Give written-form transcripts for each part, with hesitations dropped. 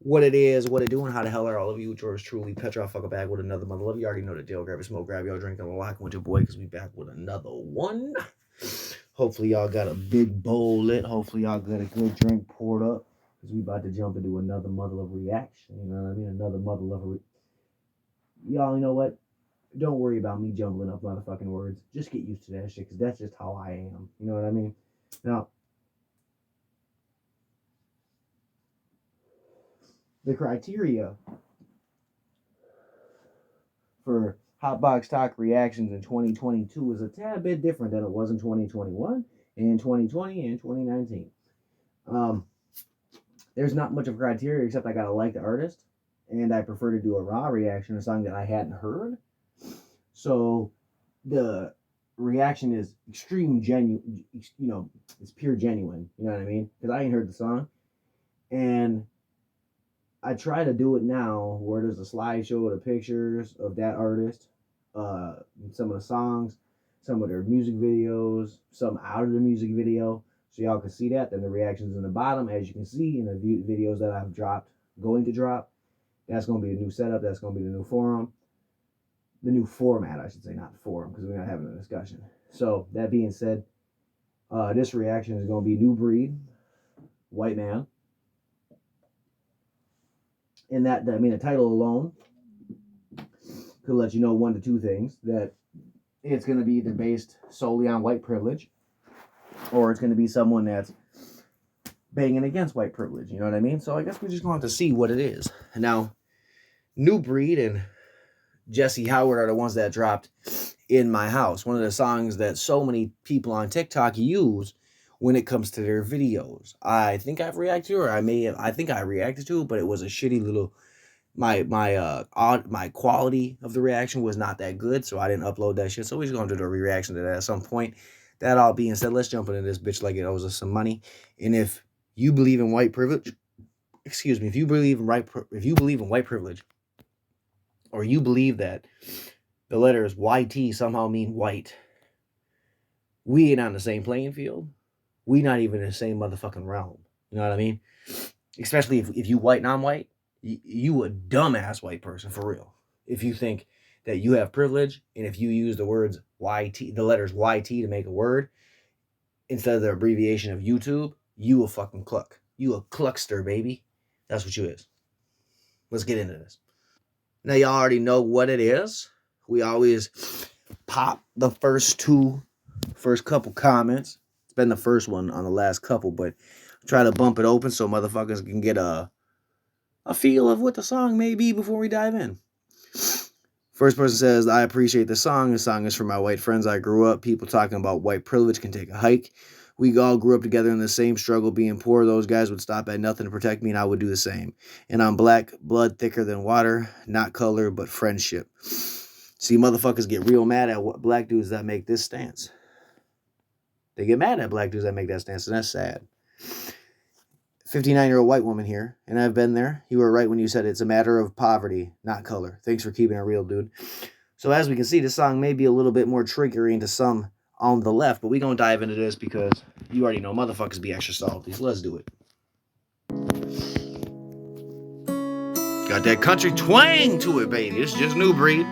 What it is, what it doing, how the hell are all of you? George truly, Petra, fuck back with another mother love. You already know the deal. Grab a smoke, grab y'all drink, and a lock with your boy, because we back with another one. Hopefully, y'all got a big bowl lit. Hopefully, y'all got a good drink poured up, because we about to jump into another mother of reaction. You know what I mean? Another mother of y'all, you know what? Don't worry about me jumbling up motherfucking words. Just get used to that shit, because that's just how I am. You know what I mean? Now, the criteria for Hotbox Talk reactions in 2022 is a tad bit different than it was in 2021 and 2020 and 2019. Um, there's not much of a criteria except I gotta like the artist, and I prefer to do a raw reaction, a song that I hadn't heard. So the reaction is extreme genuine, it's pure genuine. You know what I mean? Because I ain't heard the song, and I try to do it now where there's a slideshow of the pictures of that artist, uh, some of the songs, some of their music videos, some out of the music video, so y'all can see that. Then the reactions in the bottom, as you can see in the videos that I've dropped, going to drop. That's going to be a new setup. That's going to be the new forum, the new format, I should say, not forum, because we're not having a discussion. So that being said, this reaction is going to be Nubreed, white man. And that, I mean, the title alone could let you know one to two things: that it's going to be either based solely on white privilege, or it's going to be someone that's banging against white privilege. You know what I mean? So I guess we're just going to have to see what it is. Now, Nubreed and Jesse Howard are the ones that dropped In My House, one of the songs that so many people on TikTok use when it comes to their videos. I think I've reacted to, or I think I reacted to, but it was a shitty little. My quality of the reaction was not that good, so I didn't upload that shit. So we're just gonna do the reaction to that at some point. That all being said, let's jump into this bitch like it owes us some money. And if you believe in white privilege, excuse me, if you believe in white privilege, or you believe that the letters YT somehow mean white, we ain't on the same playing field. We not even in the same motherfucking realm. You know what I mean? Especially if you white and I'm white, you a dumbass white person for real. If you think that you have privilege, and if you use the words YT, the letters YT to make a word instead of the abbreviation of YouTube, you a fucking cluck. You a cluckster, baby. That's what you is. Let's get into this. Now y'all already know what it is. We always pop the first couple comments. It's been the first one on the last couple, but try to bump it open so motherfuckers can get a feel of what the song may be before we dive in. First person says, I appreciate the song. The song is for my white friends I grew up. People talking about white privilege can take a hike. We all grew up together in the same struggle being poor. Those guys would stop at nothing to protect me, and I would do the same. And I'm black, blood thicker than water, not color, but friendship. See, motherfuckers get real mad at what black dudes that make this stance. They get mad at black dudes that make that stance, and that's sad. 59-year-old white woman here, and I've been there. You were right when you said it's a matter of poverty, not color. Thanks for keeping it real, dude. So as we can see, this song may be a little bit more triggering to some on the left, but we're going to dive into this because you already know motherfuckers be extra salty. So let's do it. Got that country twang to it, baby. It's just Nubreed.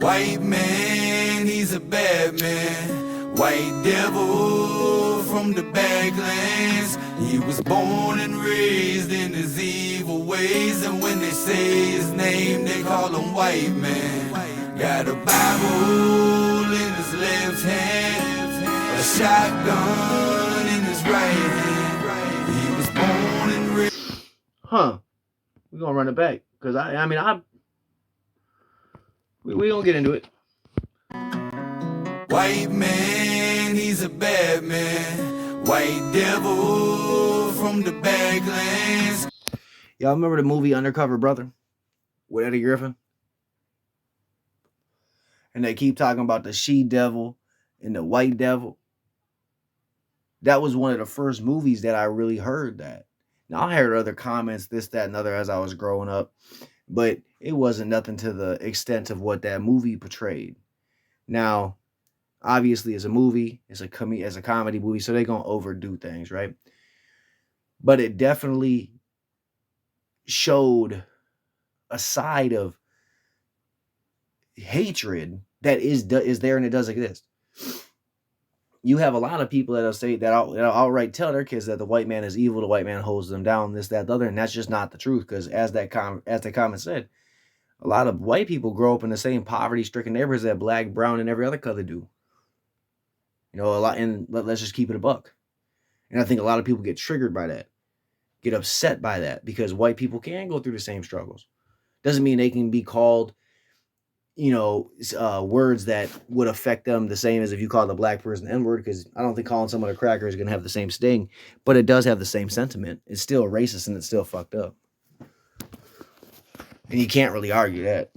White man, he's a bad man. White devil from the Backlands. He was born and raised in his evil ways, and when they say his name, they call him white man. Got a Bible in his left hand, a shotgun in his right hand. He was born and raised. We're gonna run it back because we gonna get into it. White man, he's a bad man. White devil from the Backlands. Y'all remember the movie Undercover Brother with Eddie Griffin? And they keep talking about the she devil and the white devil. That was one of the first movies that I really heard that. Now, I heard other comments, this, that, and other as I was growing up, but it wasn't nothing to the extent of what that movie portrayed. Now, obviously, as a movie, as a comedy movie, so they're going to overdo things, right? But it definitely showed a side of hatred that is there and it does exist. You have a lot of people that'll say that'll outright tell their kids that the white man is evil, the white man holds them down, this, that, the other, and that's just not the truth. Because as the comment said, a lot of white people grow up in the same poverty-stricken neighborhoods that black, brown, and every other color do. You know, a lot, and let's just keep it a buck. And I think a lot of people get triggered by that, get upset by that, because white people can go through the same struggles. Doesn't mean they can be called, words that would affect them the same as if you call a black person N-word, because I don't think calling someone a cracker is going to have the same sting, but it does have the same sentiment. It's still racist and it's still fucked up. And you can't really argue that.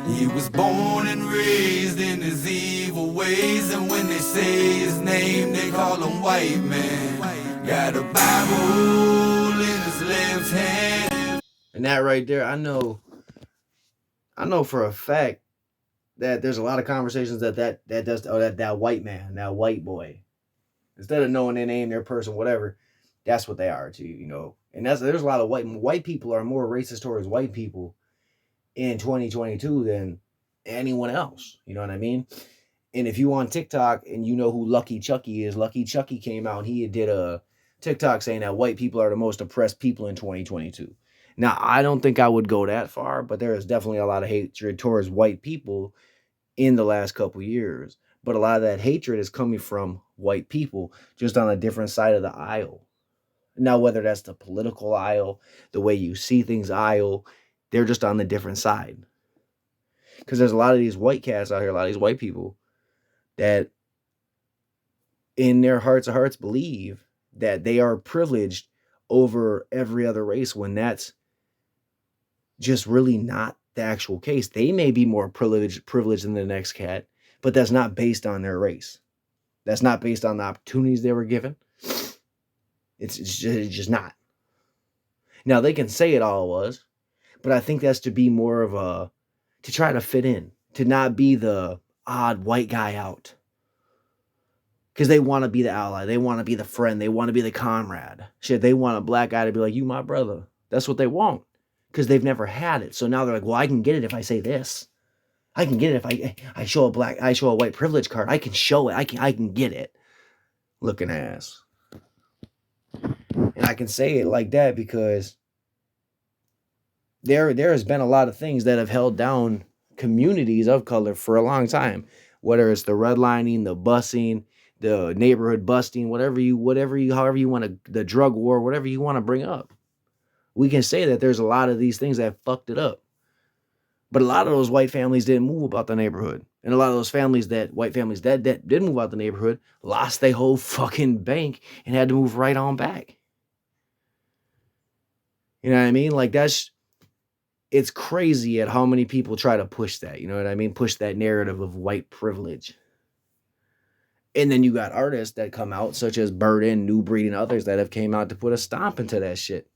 He was born and raised in his evil ways, and when they say his name, they call him white man. Got a Bible in his left hand. And that right there, I know for a fact that there's a lot of conversations that white man, that white boy, instead of knowing their name, their person, whatever, that's what they are to you, And there's a lot of white people are more racist towards white people in 2022 than anyone else. You know what I mean? And if you on TikTok and you know who Lucky Chucky is, Lucky Chucky came out and he did a TikTok saying that white people are the most oppressed people in 2022. Now, I don't think I would go that far, but there is definitely a lot of hatred towards white people in the last couple years. But a lot of that hatred is coming from white people just on a different side of the aisle. Now, whether that's the political aisle, the way you see things aisle, they're just on the different side. Because there's a lot of these white cats out here, a lot of these white people that in their hearts of hearts believe that they are privileged over every other race, when that's just really not the actual case. They may be more privileged than the next cat, but that's not based on their race. That's not based on the opportunities they were given. It's just not. Now, they can say it all was, but I think that's to be more of to try to fit in, to not be the odd white guy out. Because they want to be the ally. They want to be the friend. They want to be the comrade. Shit, they want a black guy to be like, you my brother. That's what they want. Because they've never had it. So now they're like, well, I can get it if I say this. I can get it if I show a white privilege card. I can show it. I can get it. Looking ass. And I can say it like that because there has been a lot of things that have held down communities of color for a long time. Whether it's the redlining, the busing, the neighborhood busting, however you want to, the drug war, whatever you want to bring up. We can say that there's a lot of these things that fucked it up. But a lot of those white families didn't move about the neighborhood. And a lot of those white families that did move out the neighborhood, lost their whole fucking bank and had to move right on back. You know what I mean? Like it's crazy at how many people try to push that. You know what I mean? Push that narrative of white privilege. And then you got artists that come out, such as Burden, Nubreed, and others that have came out to put a stomp into that shit.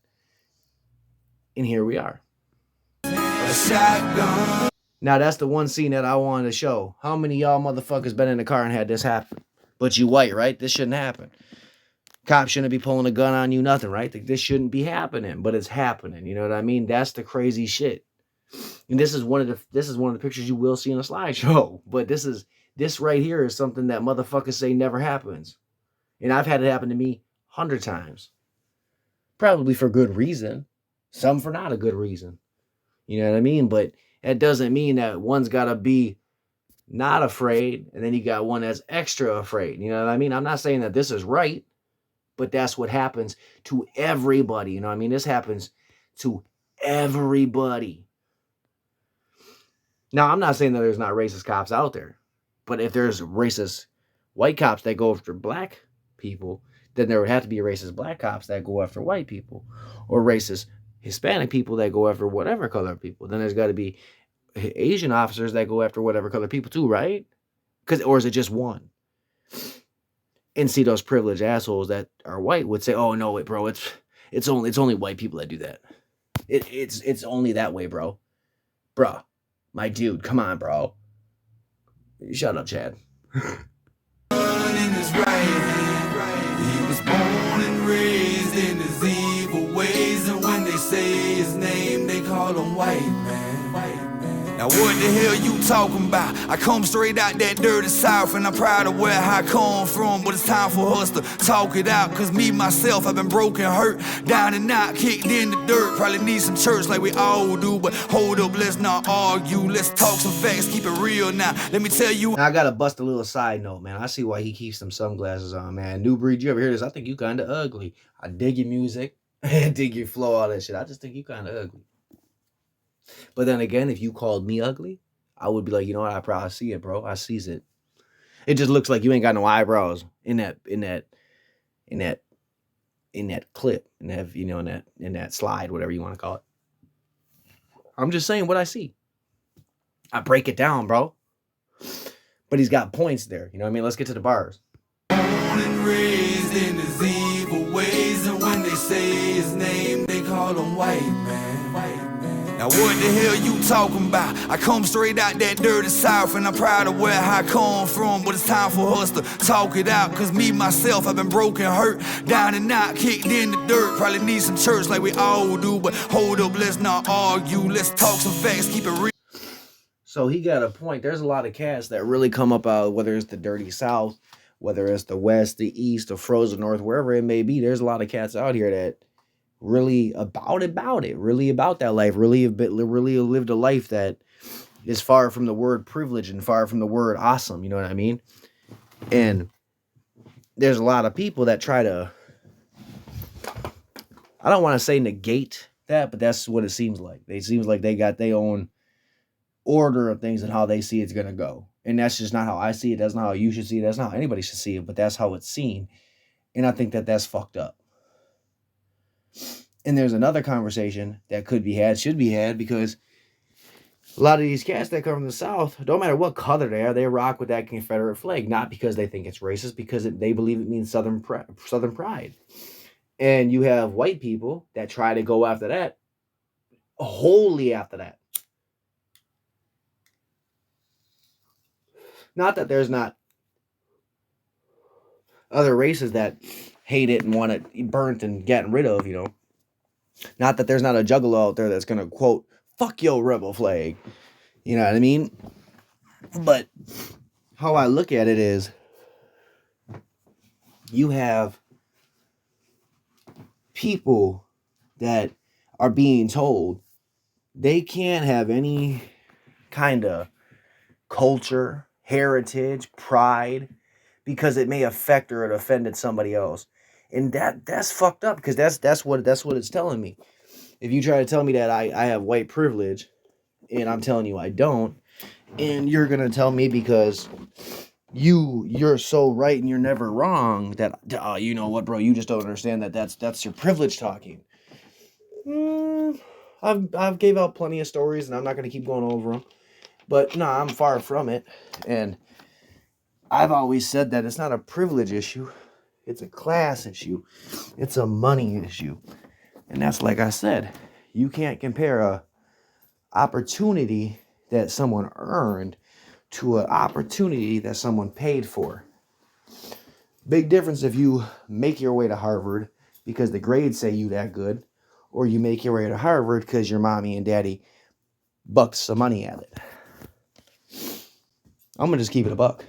And here we are. Now, that's the one scene that I wanted to show. How many y'all motherfuckers been in the car and had this happen? But you white, right? This shouldn't happen. Cops shouldn't be pulling a gun on you, nothing, right? This shouldn't be happening, but it's happening. You know what I mean? That's the crazy shit. And this is one of the pictures you will see in a slideshow. But this right here is something that motherfuckers say never happens. And I've had it happen to me 100 times. Probably for good reason. Some for not a good reason. You know what I mean? But that doesn't mean that one's got to be not afraid, and then you got one that's extra afraid. You know what I mean? I'm not saying that this is right, but that's what happens to everybody. You know what I mean? This happens to everybody. Now, I'm not saying that there's not racist cops out there, but if there's racist white cops that go after black people, then there would have to be racist black cops that go after white people, or racist Hispanic people that go after whatever color people. Then there's got to be Asian officers that go after whatever color people too, right? Or is it just one? And see, those privileged assholes that are white would say, "Oh no, wait, bro, it's only white people that do that. It's only that way, bro. Bruh, my dude, come on, bro. Shut up, Chad." He was born and raised in his evil ways, and when they white man. Now what the hell you talking about? I come straight out that dirty south, and I'm proud of where I come from, but it's time for us to talk it out. Cause me, myself, I've been broken, hurt, down and out, kicked in the dirt. Probably need some church like we all do, but hold up, let's not argue. Let's talk some facts, keep it real now. Let me tell you. Now I gotta bust a little side note, man. I see why he keeps them sunglasses on, man. Nubreed, you ever hear this? I think you kinda ugly. I dig your music. I dig your flow, all that shit. I just think you kinda ugly. But then again, if you called me ugly, I would be like, you know what? I probably see it, bro. I sees it. It just looks like you ain't got no eyebrows in that clip, in that slide, whatever you want to call it. I'm just saying what I see. I break it down, bro. But he's got points there. You know what I mean? Let's get to the bars. Born and raised in his evil ways, and when they say his name, they call him white man. Now what the hell you talking about? I come straight out that dirty south, and I'm proud of where I come from, but it's time for us to talk it out. Cause me, myself, I've been broken, hurt, down and out, kicked in the dirt. Probably need some church like we all do, but hold up, let's not argue. Let's talk some facts, keep it real. So he got a point. There's a lot of cats that really come up out, whether it's the dirty south, whether it's the west, the east, the frozen north, wherever it may be. There's a lot of cats out here that really about it, really about that life, really lived a life that is far from the word privilege and far from the word awesome. You know what I mean? And there's a lot of people that try to, I don't want to say negate that, but that's what it seems like. It seems like they got their own order of things and how they see it's going to go. And that's just not how I see it. That's not how you should see it. That's not how anybody should see it, but that's how it's seen. And I think that that's fucked up. And there's another conversation that could be had, should be had, because a lot of these cats that come from the South, don't matter what color they rock with that Confederate flag, not because they think it's racist, because they believe it means Southern pride. And you have white people that try to go after that, wholly after that. Not that there's not other races that hate it and want it burnt and gotten rid of, you know. Not that there's not a juggalo out there that's going to, quote, fuck your rebel flag. You know what I mean? But how I look at it is, you have people that are being told they can't have any kind of culture, heritage, pride, because it may affect or it offended somebody else. And that's fucked up, because that's what it's telling me. If you try to tell me that I have white privilege, and I'm telling you I don't, and you're gonna tell me because you're so right and you're never wrong that you know what, bro, you just don't understand that's your privilege talking. I've gave out plenty of stories, and I'm not gonna keep going over them. But no, I'm far from it, and I've always said that it's not a privilege issue. It's a class issue. It's a money issue. And that's, like I said, you can't compare a opportunity that someone earned to an opportunity that someone paid for. Big difference if you make your way to Harvard because the grades say you that good, or you make your way to Harvard because your mommy and daddy bucked some money at it. I'm going to just keep it a buck.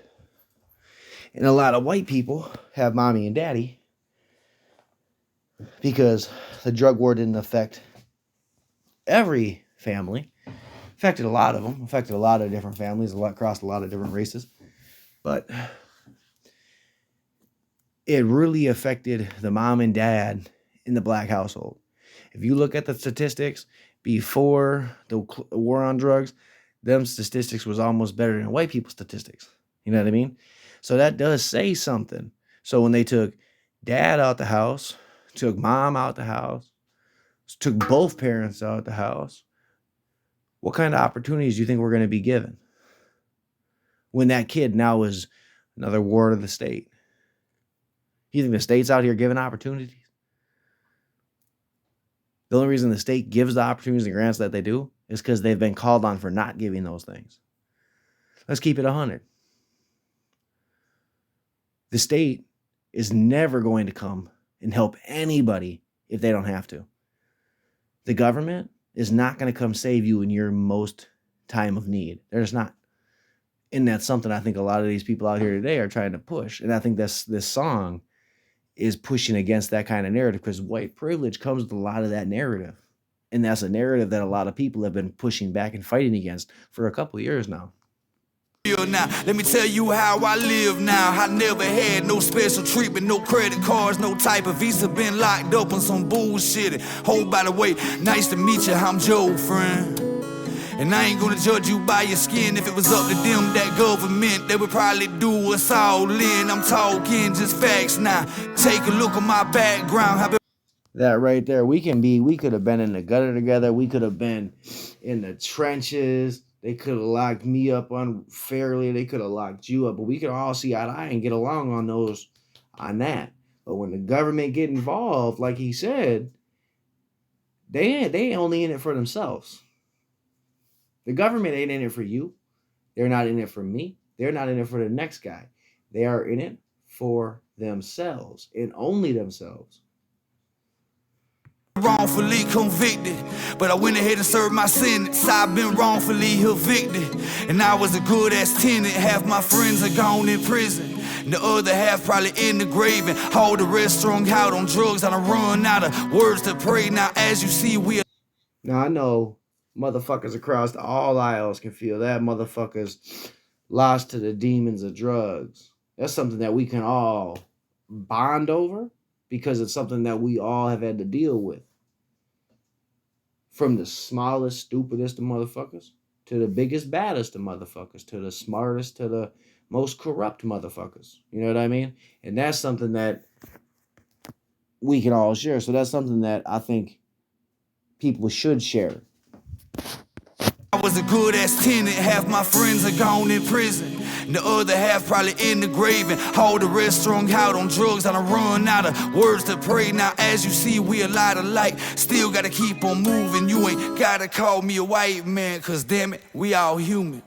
And a lot of white people have mommy and daddy because the drug war didn't affect every family. Affected a lot of them. Affected a lot of different families. Across a lot of different races. But it really affected the mom and dad in the black household. If you look at the statistics before the war on drugs, them statistics was almost better than white people's statistics. You know what I mean? So that does say something. So when they took dad out the house, took mom out the house, took both parents out the house, what kind of opportunities do you think we're going to be given when that kid now is another ward of the state? You think the state's out here giving opportunities? The only reason the state gives the opportunities and grants that they do is because they've been called on for not giving those things. Let's keep it 100. The state is never going to come and help anybody if they don't have to. The government is not going to come save you in your most time of need. They're just not. And that's something I think a lot of these people out here today are trying to push. And I think this song is pushing against that kind of narrative because white privilege comes with a lot of that narrative. And that's a narrative that a lot of people have been pushing back and fighting against for a couple of years now. Now, let me tell you how I live now. I never had no special treatment, no credit cards, no type of visa. Been locked up on some bullshit. Oh, by the way, nice to meet you. I'm Joe, friend. And I ain't gonna judge you by your skin. If it was up to them, that government, they would probably do us all in. I'm talking just facts now. Take a look at my background. That right there, we could have been in the gutter together. We could have been in the trenches. They could have locked me up unfairly. They could have locked you up, but we could all see eye to eye and get along on that. But when the government get involved, like he said, they only in it for themselves. The government ain't in it for you. They're not in it for me. They're not in it for the next guy. They are in it for themselves and only themselves. Wrongfully convicted, but I went ahead and served my sentence. I've been wrongfully evicted, and I was a good ass tenant. Half my friends are gone in prison, and the other half probably in the grave, and all the rest strung out on drugs. I done run out of words to pray. Now as you see, we are. Now I know motherfuckers across all aisles can feel that motherfuckers lost to the demons of drugs. That's something that we can all bond over because it's something that we all have had to deal with. From the smallest, stupidest of motherfuckers to the biggest, baddest of motherfuckers to the smartest to the most corrupt motherfuckers. You know what I mean? And that's something that we can all share. So that's something that I think people should share. I was a good ass tenant, half my friends are gone in prison, and the other half probably in the grave, and all the rest strung out on drugs. I done run out of words to pray. Now as you see, we a lot alike, still gotta keep on moving. You ain't gotta call me a white man, cause damn it, we all human.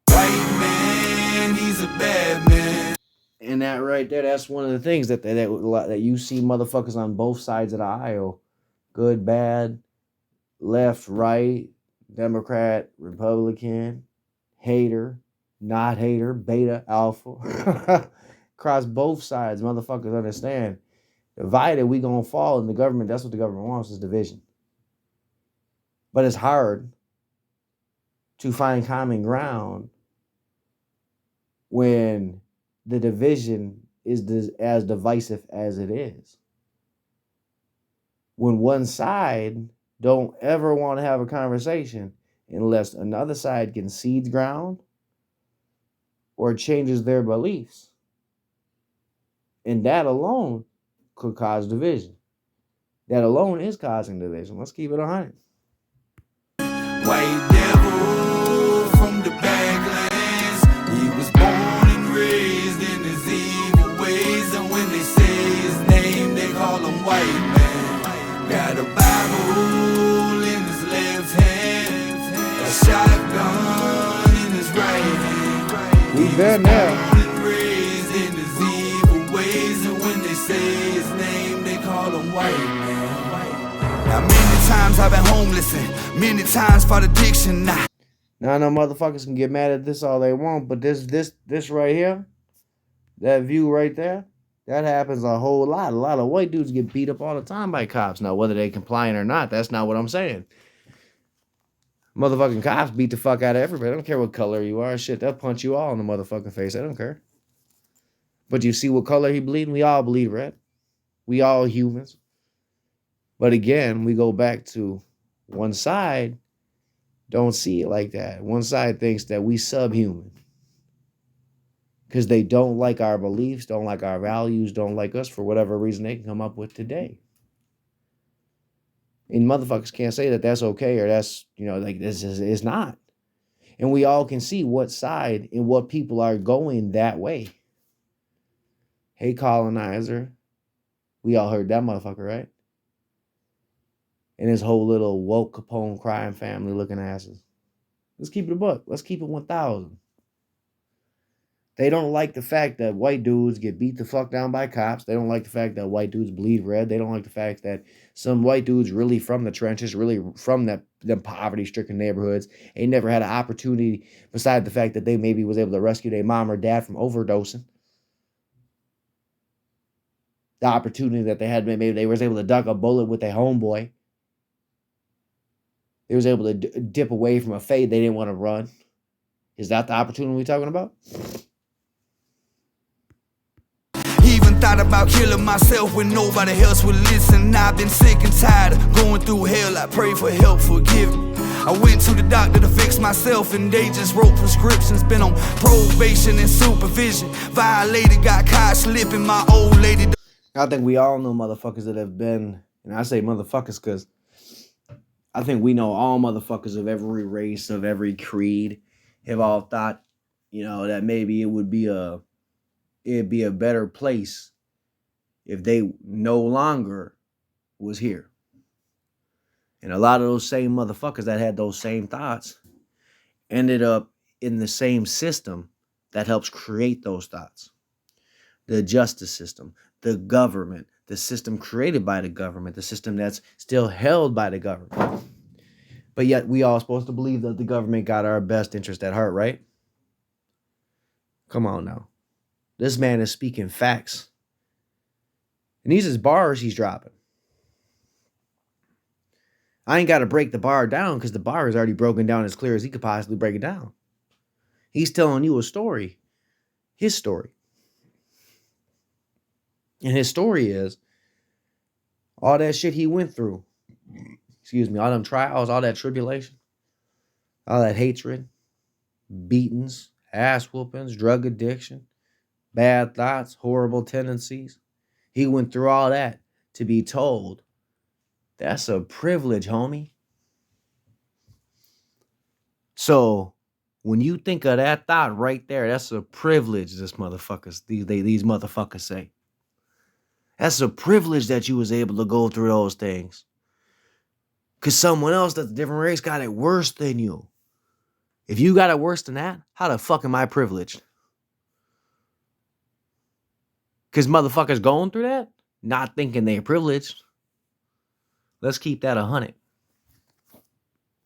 White man, he's a bad man. And that right there, that's one of the things that you see motherfuckers on both sides of the aisle, good, bad, left, right, Democrat, Republican, hater, not hater, beta, alpha. Across both sides, motherfuckers understand. Divided, we gonna fall in the government. That's what the government wants, is division. But it's hard to find common ground when the division is as divisive as it is. When one side don't ever want to have a conversation unless another side concedes ground or changes their beliefs. And that alone could cause division. That alone is causing division. Let's keep it 100. White devil from the backlands. He was born and raised in his evil ways, and when they say his name, they call him white man. Got a Bible in his left hand, a shotgun in his right hand. We've been there. Born and raised in his evil ways, and when they say his name, they call him white man. Now many times I've been homeless and many times fought addiction. Now I know motherfuckers can get mad at this all they want, but this right here, that view right there, that happens a whole lot. A lot of white dudes get beat up all the time by cops. Now, whether they complying or not, that's not what I'm saying. Motherfucking cops beat the fuck out of everybody. I don't care what color you are. Shit, they'll punch you all in the motherfucking face. I don't care. But you see what color he bleeding? We all bleed red. We all humans. But again, we go back to one side don't see it like that. One side thinks that we subhuman because they don't like our beliefs, don't like our values, don't like us for whatever reason they can come up with today. And motherfuckers can't say that that's okay or that's, like this is it's not. And we all can see what side and what people are going that way. Hey, colonizer. We all heard that motherfucker, right? And his whole little woke Capone crime family looking asses. Let's keep it a buck. Let's keep it 1,000. They don't like the fact that white dudes get beat the fuck down by cops. They don't like the fact that white dudes bleed red. They don't like the fact that some white dudes really from the trenches, really from them poverty-stricken neighborhoods, ain't never had an opportunity beside the fact that they maybe was able to rescue their mom or dad from overdosing. The opportunity that they had, maybe they was able to duck a bullet with their homeboy. They was able to dip away from a fade they didn't want to run. Is that the opportunity we're talking about? Even thought about killing myself when nobody else would listen. I've been sick and tired of going through hell. I pray for help, forgive me. I went to the doctor to fix myself and they just wrote prescriptions. Been on probation and supervision. Violated, got caught slipping. My old lady. I think we all know motherfuckers that have been, and I say motherfuckers because I think we know all motherfuckers of every race, of every creed, have all thought, that maybe it'd be a better place if they no longer was here. And a lot of those same motherfuckers that had those same thoughts ended up in the same system that helps create those thoughts. The justice system, the government, the system created by the government, the system that's still held by the government. But yet we all supposed to believe that the government got our best interest at heart, right? Come on now. This man is speaking facts. And these is bars he's dropping. I ain't got to break the bar down because the bar is already broken down as clear as he could possibly break it down. He's telling you a story. His story. And his story is all that shit he went through. Excuse me, all them trials, all that tribulation, all that hatred, beatings, ass whoopings, drug addiction, bad thoughts, horrible tendencies. He went through all that to be told, that's a privilege, homie. So when you think of that thought right there, that's a privilege, these motherfuckers say. That's a privilege that you was able to go through those things. Because someone else that's a different race got it worse than you. If you got it worse than that, how the fuck am I privileged? Because motherfuckers going through that, not thinking they're privileged. Let's keep that 100.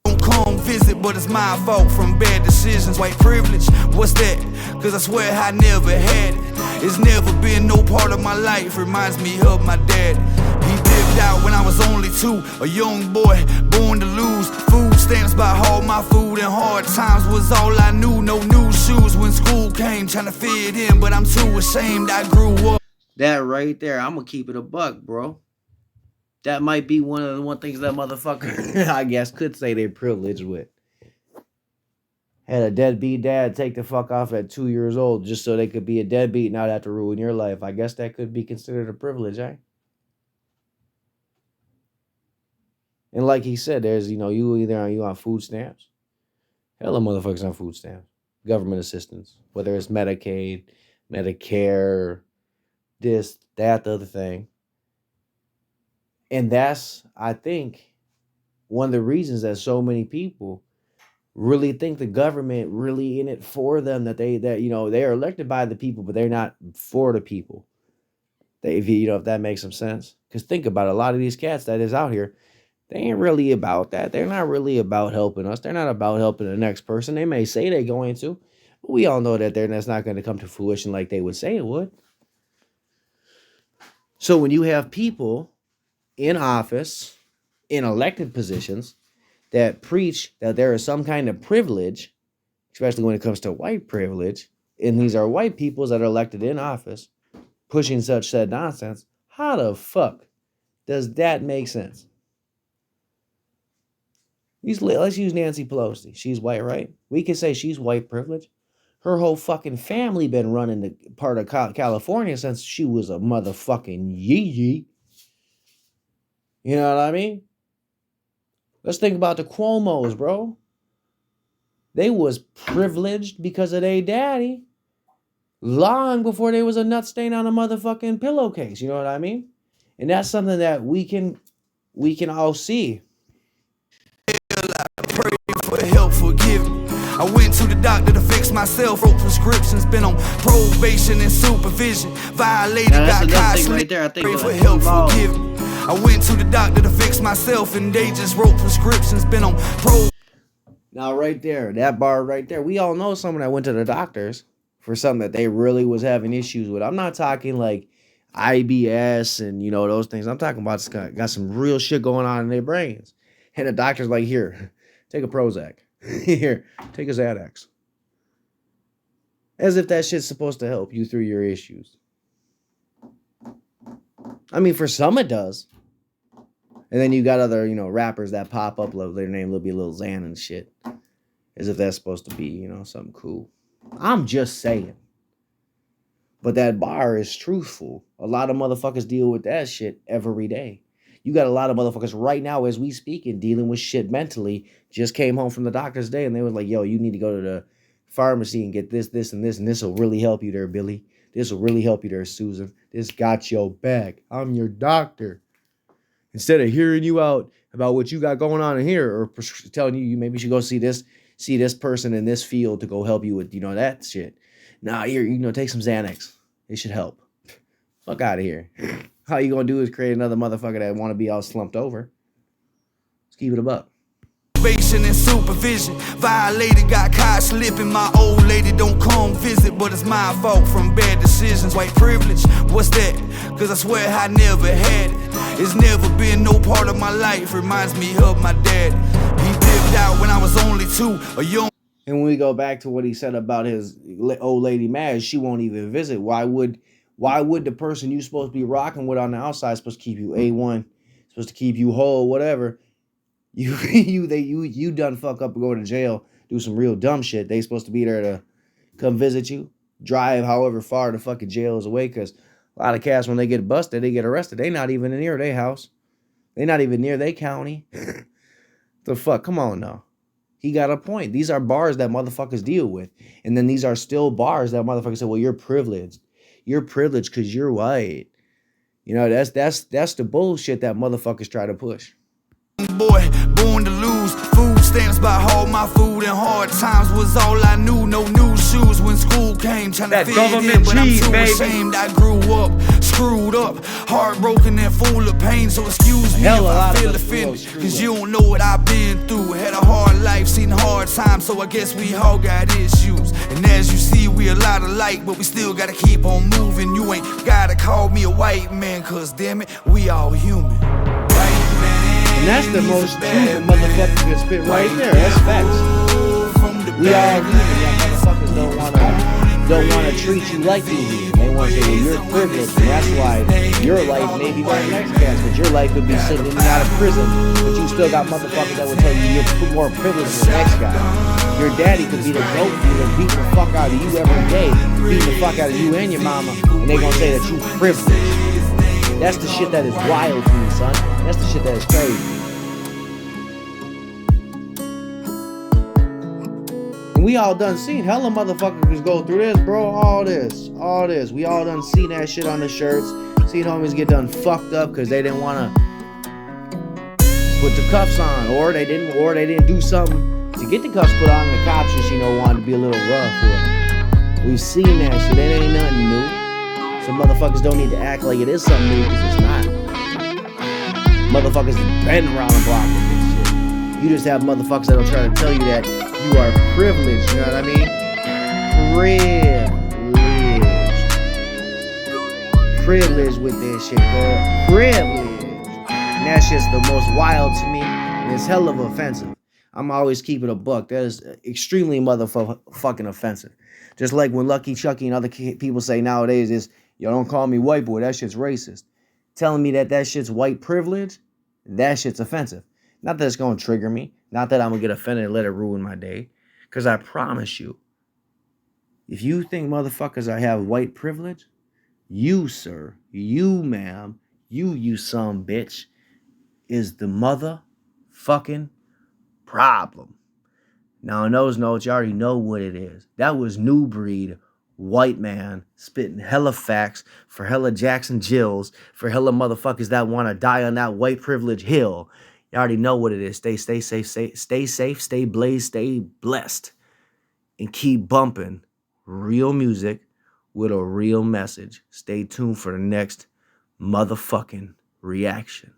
Don't come visit, but it's my fault from bad decisions. White privilege, what's that? Cause I swear I never had it. It's never been no part of my life. Reminds me of my dad. He dipped out when I was only 2. A young boy, born to lose. Food stamps by all my food and hard times was all I knew. No new shoes when school came, trying to fit in, but I'm too ashamed I grew up. That right there, I'm gonna keep it a buck, bro. That might be one of the one things that motherfucker, I guess, could say they're privileged with. Had a deadbeat dad take the fuck off at 2 years old just so they could be a deadbeat and not have to ruin your life. I guess that could be considered a privilege, eh? And like he said, there's, you on food stamps. Hella motherfuckers on food stamps. Government assistance. Whether it's Medicaid, Medicare, this, that, the other thing. And that's, I think, one of the reasons that so many people really think the government really in it for them, that they're elected by the people, but they're not for the people. If that makes some sense. Because think about it, a lot of these cats that is out here, they ain't really about that. They're not really about helping us. They're not about helping the next person. They may say they're going to, but we all know that that's not going to come to fruition like they would say it would. So when you have people in office, in elected positions, that preach that there is some kind of privilege, especially when it comes to white privilege, and these are white peoples that are elected in office, pushing such said nonsense, how the fuck does that make sense? Let's use Nancy Pelosi. She's white, right? We can say she's white privilege. Her whole fucking family been running the part of California since she was a motherfucking yee. You know what I mean? Let's think about the Cuomos, bro. They was privileged because of their daddy long before they was a nut stain on a motherfucking pillowcase. You know what I mean? And that's something that we can all see. I pray for help, forgive me. I went to the doctor to fix myself, wrote prescriptions, been on probation and supervision. Violated, Now, that's got another caught thing right slipping. there. I think Pray for what help, involved. forgive me. I went to the doctor to fix myself, and they just wrote prescriptions, been on probation. Now, right there, that bar right there, we all know someone that went to the doctors for something that they really was having issues with. I'm not talking like IBS and those things. I'm talking about got some real shit going on in their brains, and the doctor's like, here, take a Prozac, here, take a Xanax, as if that shit's supposed to help you through your issues. I mean, for some it does. And then you got other, rappers that pop up, their name will be Lil Xan and shit. As if that's supposed to be, something cool. I'm just saying. But that bar is truthful. A lot of motherfuckers deal with that shit every day. You got a lot of motherfuckers right now as we speaking dealing with shit mentally. Just came home from the doctor's day and they was like, yo, you need to go to the pharmacy and get this, and this will really help you there, Billy. This will really help you there, Susan. This got your back. I'm your doctor. Instead of hearing you out about what you got going on in here, or telling you maybe you should go see this person in this field to go help you with that shit. Nah, here, take some Xanax. It should help. Fuck out of here. All you gonna do is create another motherfucker that want to be all slumped over. Let's keep it a buck. Probation and supervision. Violated, got caught slipping. My old lady don't come visit, but it's my fault from bad decisions. White privilege, what's that? Cause I swear I never had it. It's never been no part of my life. Reminds me of my dad. He dipped out when I was only 2, a young. And when we go back to what he said about his old lady Madge, she won't even visit. Why would the person you supposed to be rocking with on the outside supposed to keep you A1, supposed to keep you whole, whatever? You done fuck up and go to jail, do some real dumb shit. They supposed to be there to come visit you, drive however far the fucking jail is away. Because a lot of cats, when they get busted, they get arrested. They not even near their house. They not even near their county. The fuck? Come on now. He got a point. These are bars that motherfuckers deal with. And then these are still bars that motherfuckers say, well, you're privileged. You're privileged because you're white. That's the bullshit that motherfuckers try to push. Boy, born to lose. Food stamps by all my food and hard times was all I knew. No new shoes when school came, trying to fit in, but I'm too ashamed. I grew up, screwed up, heartbroken and full of pain. So excuse me if I feel offended, cause you don't know what I've been through. Had a hard life, seen hard times, so I guess we all got issues. And as you see, we a lot alike, but we still gotta keep on moving. You ain't gotta call me a white man, cause damn it, we all human. And that's the most truth a motherfucker can spit right there. That's facts. We all human. Y'all motherfuckers don't wanna treat you like you human. They want to say, well, you're privileged, and that's why your life may be better than next cast, but your life could be sitting in and out of prison, but you still got motherfuckers that will tell you you're more privileged than the next guy. Your daddy could be the dope dealer, beat the fuck out of you every day, beat the fuck out of you and your mama, and they gonna say that you privileged. That's the shit that is wild to me, son. That's the shit that is crazy. And we all done seen hella motherfuckers go through this, bro. All this. We all done seen that shit on the shirts. Seen homies get done fucked up because they didn't want to put the cuffs on, or they didn't do something to get the cuffs put on. The cops just wanted to be a little rough. We've seen that shit. It ain't nothing new. Some motherfuckers don't need to act like it is something new because it's not. Motherfuckers have been around the block with this shit. You just have motherfuckers that'll try to tell you that you are privileged, you know what I mean? Privileged with this shit, girl. Privileged. And that's just the most wild to me. And it's hell of offensive. I'm always keeping a buck. That is extremely motherfucking offensive. Just like when Lucky Chucky and other people say nowadays is, yo, don't call me white boy, that shit's racist. Telling me that shit's white privilege, that shit's offensive. Not that it's going to trigger me. Not that I'm going to get offended and let it ruin my day. Because I promise you, if you think motherfuckers I have white privilege, you, sir, you, ma'am, you son bitch, is the motherfucking problem. Now, in those notes, you already know what it is. That was Nubreed, white man, spitting hella facts for hella Jackson Jills, for hella motherfuckers that want to die on that white privilege hill. You already know what it is. Stay safe, stay blazed, stay blessed. and keep bumping real music with a real message. Stay tuned for the next motherfucking reaction.